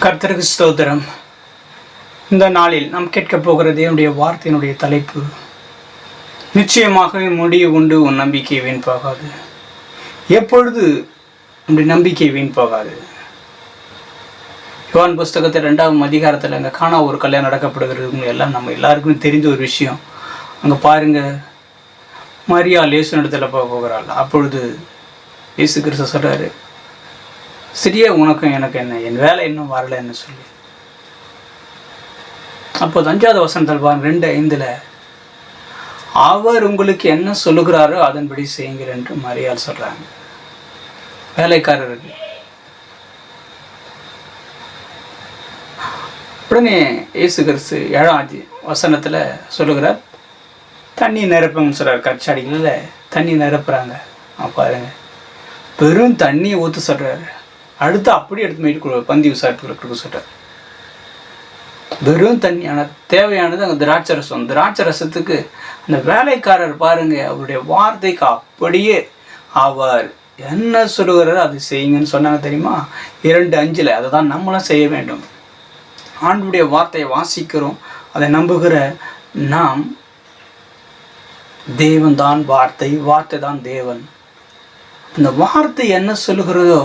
கர்த்தருக்கு ஸ்தோத்திரம். இந்த நாளில் நாம் கேட்கப் போகிறது என்னுடைய வார்த்தையினுடைய தலைப்பு, நிச்சயமாகவே முடிவு உண்டு, உன் நம்பிக்கை வீண் போகாது. எப்பொழுது நம்முடைய நம்பிக்கை வீண் போகாது? யோவான் புஸ்தகத்தில் 2ஆம் அதிகாரத்தில் அங்கே காணா ஒரு கல்யாணம் நடக்கப்படுகிறது. எல்லாம் நம்ம எல்லாருக்குமே தெரிந்த ஒரு விஷயம். அங்கே பாருங்கள், மரியாள் இயேசு இடத்துல போகிறாள். அப்பொழுது இயேசு கிறிஸ்து சொல்கிறாரு, சரியா உனக்கும் எனக்கு என்ன, என் வேலை இன்னும் வரலைன்னு சொல்லி. அப்போது 5வது வசனத்தில் பாருங்க, 2:5, அவர் உங்களுக்கு என்ன சொல்லுகிறாரோ அதன்படி செய்யுங்கள் என்று மரியாள் சொல்கிறாங்க வேலைக்காரருக்கு. உடனே இயேசு கிறிஸ்து 7ஆம் வசனத்தில் சொல்லுகிறார், தண்ணி நிரப்புங்கன்னு சொல்கிறார். கச்சாடிகளில் தண்ணி நிரப்புறாங்க. பாருங்க, பெரும் தண்ணியை ஊற்ற சொல்கிறாரு. அடுத்து அப்படியே எடுத்து போயிட்டு பந்தி விசாரிப்புகளை கொடுக்க சொல்கிறார். வெறும் தண்ணி, ஆனால் தேவையானது அங்கே திராட்சை ரசம். திராட்சை ரசத்துக்கு அந்த வேலைக்காரர் பாருங்க, அவருடைய வார்த்தைக்கு அப்படியே அவர் என்ன சொல்லுகிறாரோ அதை செய்யுங்கன்னு சொன்னாங்க. தெரியுமா? 2:5 அதை தான் நம்மளும் செய்ய வேண்டும். ஆண்டவருடைய வார்த்தையை வாசிக்கிறோம், அதை நம்புகிற நாம், தேவன் தான் வார்த்தை, வார்த்தை தான் தேவன். இந்த வார்த்தை என்ன சொல்லுகிறதோ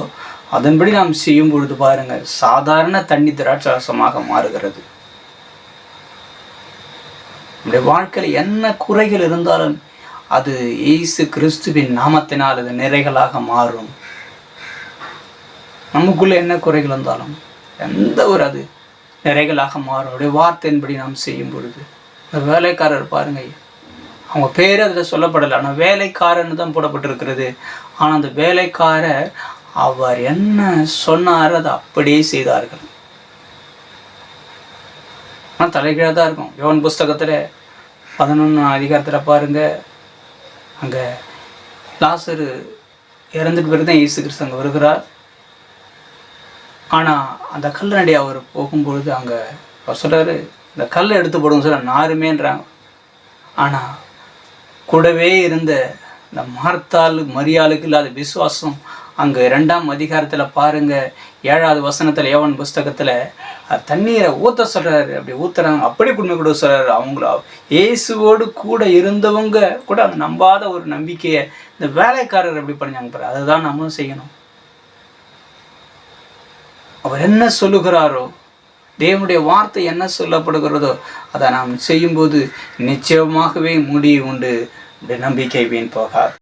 அதன்படி நாம் செய்யும் பொழுது பாருங்கள், சாதாரண தண்ணி திராட்சை ரசமாக மாறுகிறது. நம்முடைய வாழ்க்கையில் என்ன குறைகள் இருந்தாலும் அது இயேசு கிறிஸ்துவின் நாமத்தினால் அது நிறைகளாக மாறும். நமக்குள்ள என்ன குறைகள் இருந்தாலும் எந்த ஒரு அது நிறைகளாக மாறும் அவருடைய வார்த்தையின்படி நாம் செய்யும் பொழுது. இந்த வேலைக்காரர் பாருங்க, அவங்க பேர் அதில் சொல்லப்படலை, ஆனால் வேலைக்காரன்னு தான் போடப்பட்டிருக்கிறது. ஆனால் அந்த வேலைக்காரர் அவர் என்ன சொன்னார் அதை அப்படியே செய்தார்கள். ஆனால் தலைகீழாக தான் இருக்கும். யோவான் புஸ்தகத்தில் 11ஆம் அதிகாரத்தில் பாருங்க, அங்கே லாசரு இறந்துட்டு பிறகு தான் இயேசு கிறிஸ்து அங்கே வருகிறார். ஆனால் அந்த கல்லடி அவர் போகும்பொழுது அங்கே அவர் சொல்கிறாரு, இந்த கல்லை எடுத்து போடுங்க சொல்ல நாருமேன்றாங்க. ஆனால் கூடவே இருந்த இந்த மார்த்தாள் மரியாளுக்கு இல்லாத விசுவாசம் அங்கே 2ஆம் அதிகாரத்தில் பாருங்கள், 7வது வசனத்தில் யோவான் புஸ்தகத்தில் தண்ணீரை ஊற்ற சொல்கிறாரு. அப்படி ஊற்றுறாங்க, அப்படி குடும்ப கூட சொல்கிறாரு. அவங்கள இயேசுவோடு கூட இருந்தவங்க கூட அந்த நம்பாத ஒரு நம்பிக்கையை இந்த வேலைக்காரர் எப்படி பண்ணாங்க பாரு. அதை தான் நம்மளும் செய்யணும். அவர் என்ன சொல்லுகிறாரோ, தேவனுடைய வார்த்தை என்ன சொல்லப்படுகிறதோ அதை நாம் செய்யும்போது நிச்சயமாகவே முடிவு உண்டு, நம்பிக்கை வீண் போகாது.